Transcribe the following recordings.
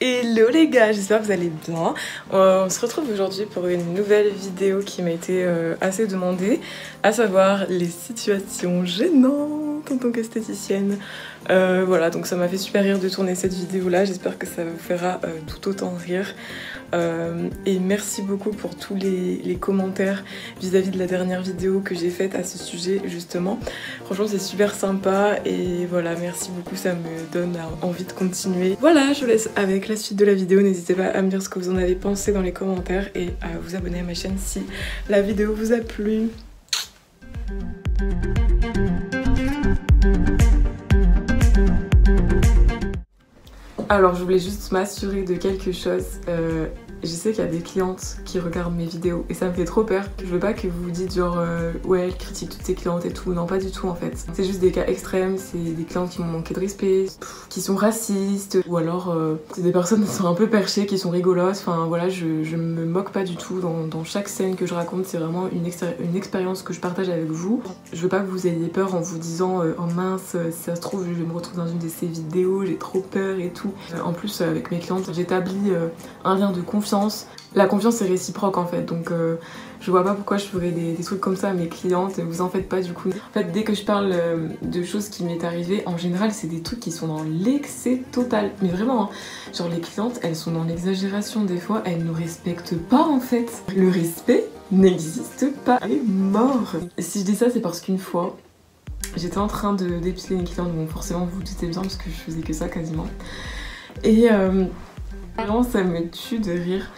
Hello les gars, j'espère que vous allez bien. On se retrouve aujourd'hui pour une nouvelle vidéo qui m'a été assez demandée, à savoir les situations gênantes en tant qu'esthéticienne. Voilà, donc ça m'a fait super rire de tourner cette vidéo là, j'espère que ça vous fera tout autant rire. Et merci beaucoup pour tous les commentaires vis-à-vis de la dernière vidéo que j'ai faite à ce sujet justement. Franchement c'est super sympa et voilà, merci beaucoup, ça me donne envie de continuer. Voilà, je vous laisse avec la suite de la vidéo, n'hésitez pas à me dire ce que vous en avez pensé dans les commentaires et à vous abonner à ma chaîne si la vidéo vous a plu. Alors je voulais juste m'assurer de quelque chose. Je sais qu'il y a des clientes qui regardent mes vidéos et ça me fait trop peur. Je veux pas que vous vous dites genre ouais elle critique toutes ses clientes et tout. Non, pas du tout en fait. C'est juste des cas extrêmes, c'est des clientes qui m'ont manqué de respect, qui sont racistes, ou alors c'est des personnes qui sont un peu perchées, qui sont rigolotes. Enfin voilà, je me moque pas du tout dans chaque scène que je raconte, c'est vraiment une expérience que je partage avec vous. Je veux pas que vous ayez peur en vous disant oh mince, si ça se trouve je vais me retrouver dans une de ces vidéos, j'ai trop peur et tout. En plus avec mes clientes j'établis un lien de confiance. La confiance est réciproque en fait, donc je vois pas pourquoi je ferais des trucs comme ça à mes clientes, vous en faites pas du coup. En fait dès que je parle de choses qui m'est arrivé, en général c'est des trucs qui sont dans l'excès total, mais vraiment hein. Genre les clientes elles sont dans l'exagération des fois, elles nous respectent pas en fait. Le respect n'existe pas, elle est mort. Et si je dis ça c'est parce qu'une fois j'étais en train de dépiler une cliente, bon forcément vous vous doutez bien parce que je faisais que ça quasiment, et vraiment ça me tue de rire.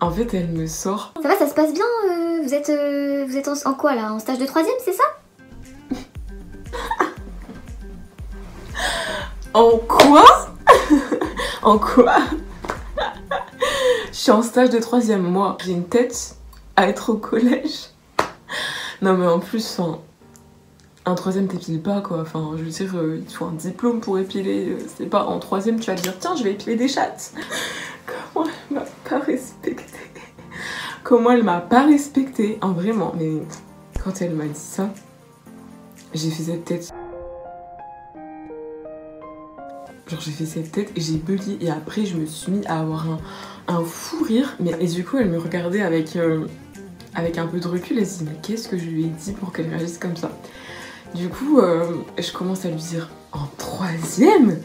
En fait elle me sort. Ça va, ça se passe bien, vous êtes en quoi là? En stage de 3ème, c'est ça? En quoi? En quoi? Je suis en stage de 3ème, moi. J'ai une tête à être au collège. Non mais en plus, un 3ème t'épiles pas quoi, enfin je veux dire il faut un diplôme pour épiler, c'est pas en 3ème tu vas te dire tiens je vais épiler des chattes. Comment elle m'a pas respectée? Comment elle m'a pas respectée? Hein, vraiment, mais quand elle m'a dit ça, j'ai fait cette tête. Genre j'ai fait cette tête et j'ai bugué et après je me suis mis à avoir un fou rire, mais et du coup elle me regardait avec un peu de recul et se dit mais qu'est-ce que je lui ai dit pour qu'elle réagisse comme ça? Du coup, je commence à lui dire en 3ème?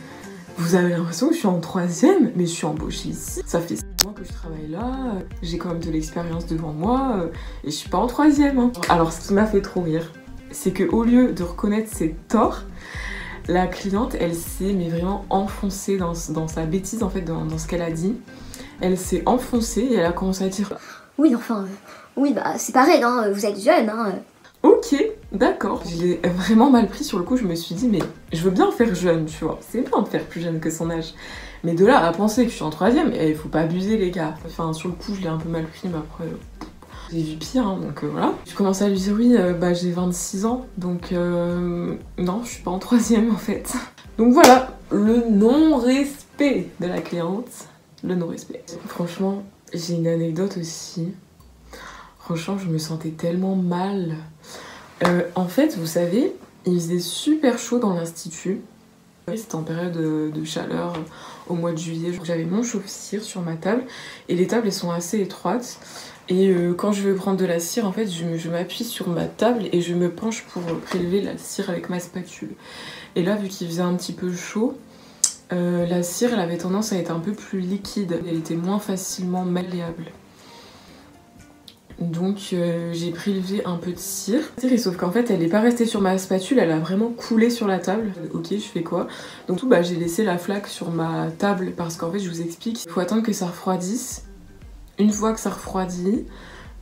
Vous avez l'impression que je suis en 3ème? Mais je suis embauchée ici. Ça fait 6 mois que je travaille là, j'ai quand même de l'expérience devant moi, et je suis pas en 3ème. Hein. Alors ce qui m'a fait trop rire, c'est qu'au lieu de reconnaître ses torts, la cliente, elle s'est mais vraiment enfoncée dans sa bêtise en fait, dans ce qu'elle a dit. Elle s'est enfoncée et elle a commencé à dire oui, enfin, oui, bah c'est pareil, hein, vous êtes jeune, hein. Ok, d'accord. Je l'ai vraiment mal pris sur le coup, je me suis dit mais je veux bien faire jeune, tu vois. C'est bien de faire plus jeune que son âge. Mais de là à penser que je suis en 3ème, il faut pas abuser les gars. Enfin sur le coup je l'ai un peu mal pris, mais après j'ai vu pire, hein, donc voilà. Je commence à lui dire oui, bah j'ai 26 ans, donc non, je suis pas en 3ème en fait. Donc voilà, le non-respect de la cliente. Le non-respect. Franchement, j'ai une anecdote aussi. Franchement, je me sentais tellement mal. En fait, vous savez, il faisait super chaud dans l'institut. C'était en période de chaleur au mois de juillet. J'avais mon chauffe-cire sur ma table et les tables elles sont assez étroites. Et quand je veux prendre de la cire, en fait, je m'appuie sur ma table et je me penche pour prélever la cire avec ma spatule. Et là, vu qu'il faisait un petit peu chaud, la cire elle avait tendance à être un peu plus liquide. Elle était moins facilement malléable. Donc j'ai prélevé un peu de cire, sauf qu'en fait elle n'est pas restée sur ma spatule, elle a vraiment coulé sur la table. Ok, je fais quoi? Donc tout, bah, j'ai laissé la flaque sur ma table parce qu'en fait je vous explique, il faut attendre que ça refroidisse. Une fois que ça refroidit,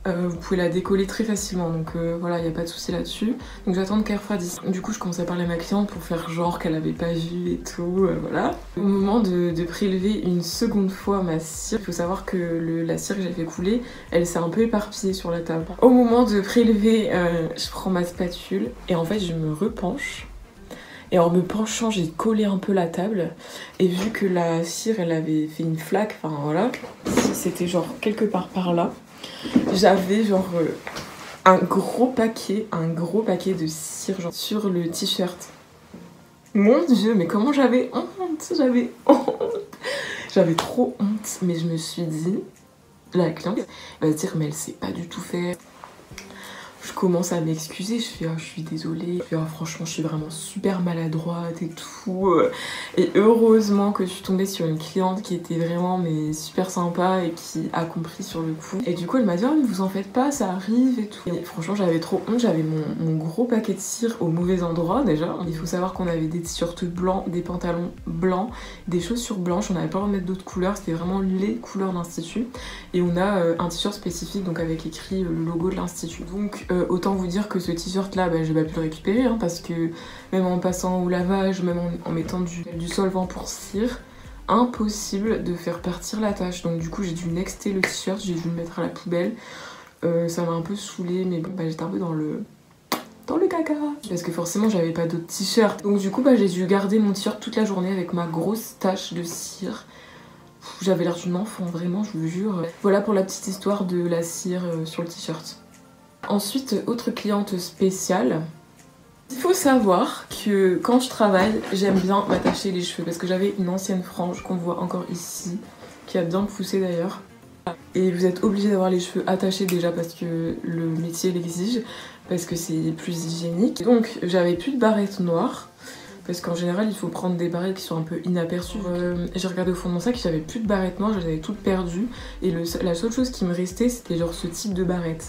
vous pouvez la décoller très facilement, donc voilà, il n'y a pas de souci là-dessus. Donc j'attends qu'elle refroidisse. Du coup je commence à parler à ma cliente pour faire genre qu'elle avait pas vu et tout, voilà. Au moment de prélever une seconde fois ma cire, il faut savoir que la cire que j'ai fait couler, elle s'est un peu éparpillée sur la table. Au moment de prélever, je prends ma spatule et en fait je me repenche. Et en me penchant, j'ai collé un peu la table. Et vu que la cire, elle avait fait une flaque, enfin voilà, c'était genre quelque part par là. J'avais genre un gros paquet de cire genre, sur le t-shirt. Mon dieu, mais comment j'avais honte! honte, j'avais honte. J'avais trop honte, mais je me suis dit, la cliente va se dire mais elle sait pas du tout faire. Je commence à m'excuser, je fais je suis désolée, je fais franchement je suis vraiment super maladroite et tout. Et heureusement que je suis tombée sur une cliente qui était vraiment mais super sympa et qui a compris sur le coup. Et du coup elle m'a dit oh, mais vous en faites pas, ça arrive et tout. Et franchement j'avais trop honte, j'avais mon gros paquet de cire au mauvais endroit déjà. Il faut savoir qu'on avait des t-shirts blancs, des pantalons blancs, des chaussures blanches, on n'avait pas le droit de mettre d'autres couleurs, c'était vraiment les couleurs de l'institut. Et on a un t-shirt spécifique donc avec écrit le logo de l'institut. Donc autant vous dire que ce t-shirt là j'ai pas pu le récupérer hein, parce que même en passant au lavage, même en mettant du solvant pour cire, impossible de faire partir la tache. Donc du coup j'ai dû nexter le t-shirt, j'ai dû le mettre à la poubelle. Ça m'a un peu saoulée mais bon j'étais un peu dans le caca parce que forcément j'avais pas d'autres t-shirts. Donc du coup j'ai dû garder mon t-shirt toute la journée avec ma grosse tache de cire. J'avais l'air d'une enfant, vraiment, je vous jure. Voilà pour la petite histoire de la cire sur le t-shirt. Ensuite, autre cliente spéciale. Il faut savoir que quand je travaille, j'aime bien m'attacher les cheveux parce que j'avais une ancienne frange qu'on voit encore ici, qui a bien poussé d'ailleurs. Et vous êtes obligé d'avoir les cheveux attachés déjà parce que le métier l'exige, parce que c'est plus hygiénique. Donc j'avais plus de barrettes noires. Parce qu'en général, il faut prendre des barrettes qui sont un peu inaperçues. J'ai regardé au fond de mon sac, j'avais plus de barrettes noires, je les avais toutes perdues. Et la seule chose qui me restait, c'était genre ce type de barrette.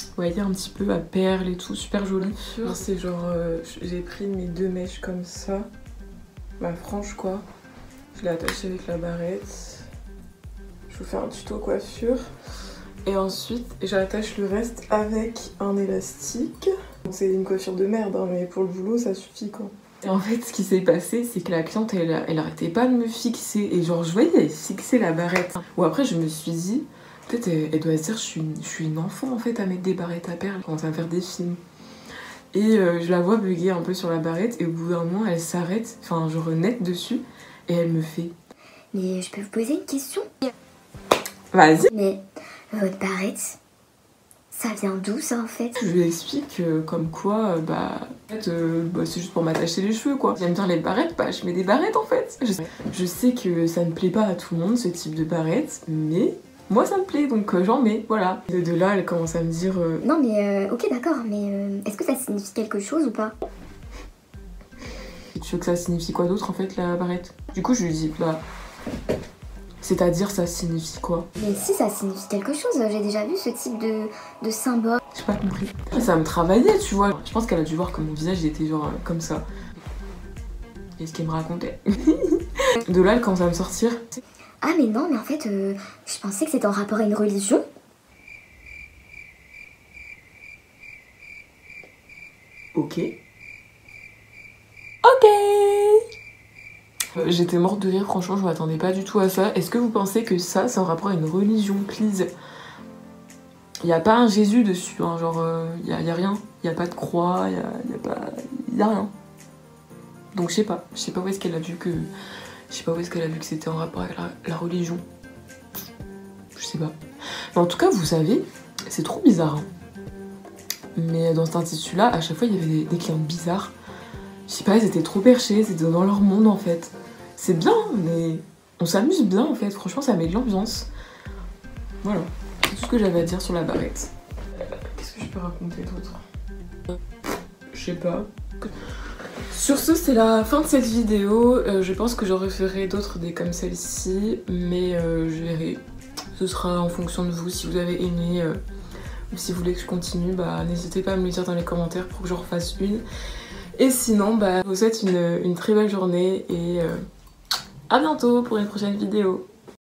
Vous voyez, un petit peu à perles et tout, super joli. C'est genre, j'ai pris mes 2 mèches comme ça, ma frange quoi. Je l'ai attachée avec la barrette. Je vous fais un tuto coiffure. Et ensuite, j'attache le reste avec un élastique. C'est une coiffure de merde, hein, mais pour le boulot, ça suffit quoi. Et en fait, ce qui s'est passé, c'est que la cliente, elle arrêtait pas de me fixer. Et genre, je voyais, elle fixait la barrette. Ou après, je me suis dit, peut-être elle doit se dire, je suis une enfant en fait à mettre des barrettes à perles quand on va faire des films. Et je la vois bugger un peu sur la barrette. Et au bout d'un moment, elle s'arrête, enfin, je renette dessus. Et elle me fait. Mais je peux vous poser une question? Vas-y. Mais votre barrette, ça vient d'où ça en fait? Je lui explique comme quoi, en fait, c'est juste pour m'attacher les cheveux quoi. J'aime bien les barrettes, je mets des barrettes en fait. Je sais que ça ne plaît pas à tout le monde ce type de barrette, mais moi ça me plaît donc j'en mets, voilà. De là elle commence à me dire... Non mais ok d'accord, mais est-ce que ça signifie quelque chose ou pas? Et tu veux que ça signifie quoi d'autre en fait la barrette? Du coup je lui dis, c'est-à-dire ça signifie quoi? Mais si ça signifie quelque chose, j'ai déjà vu ce type de symbole. J'ai pas compris. Ça me travaillait tu vois. Je pense qu'elle a dû voir que mon visage était genre comme ça. Et ce qu'elle me racontait. De là elle commence à me sortir. Ah mais non mais en fait je pensais que c'était en rapport à une religion. Ok. Ok. J'étais morte de rire, franchement, je m'attendais pas du tout à ça. Est-ce que vous pensez que ça, c'est en rapport à une religion, please? Il n'y a pas un Jésus dessus, hein, genre, y a rien. Il n'y a pas de croix, y a rien. Donc je sais pas où est-ce qu'elle a vu que... Je sais pas où est-ce qu'elle a vu que c'était en rapport avec la religion. Je sais pas. Mais en tout cas, vous savez, c'est trop bizarre. Hein. Mais dans cet institut-là, à chaque fois, il y avait des clientes bizarres. Je sais pas, ils étaient trop perchés, c'était dans leur monde en fait. C'est bien, mais on s'amuse bien en fait. Franchement, ça met de l'ambiance. Voilà, c'est tout ce que j'avais à dire sur la barrette. Qu'est-ce que je peux raconter d'autre? Je sais pas. Sur ce, c'est la fin de cette vidéo. Je pense que j'en referai d'autres des comme celle-ci, mais je verrai. Ce sera en fonction de vous. Si vous avez aimé ou si vous voulez que je continue, n'hésitez pas à me le dire dans les commentaires pour que j'en refasse une. Et sinon, je vous souhaite une très belle journée et à bientôt pour une prochaine vidéo.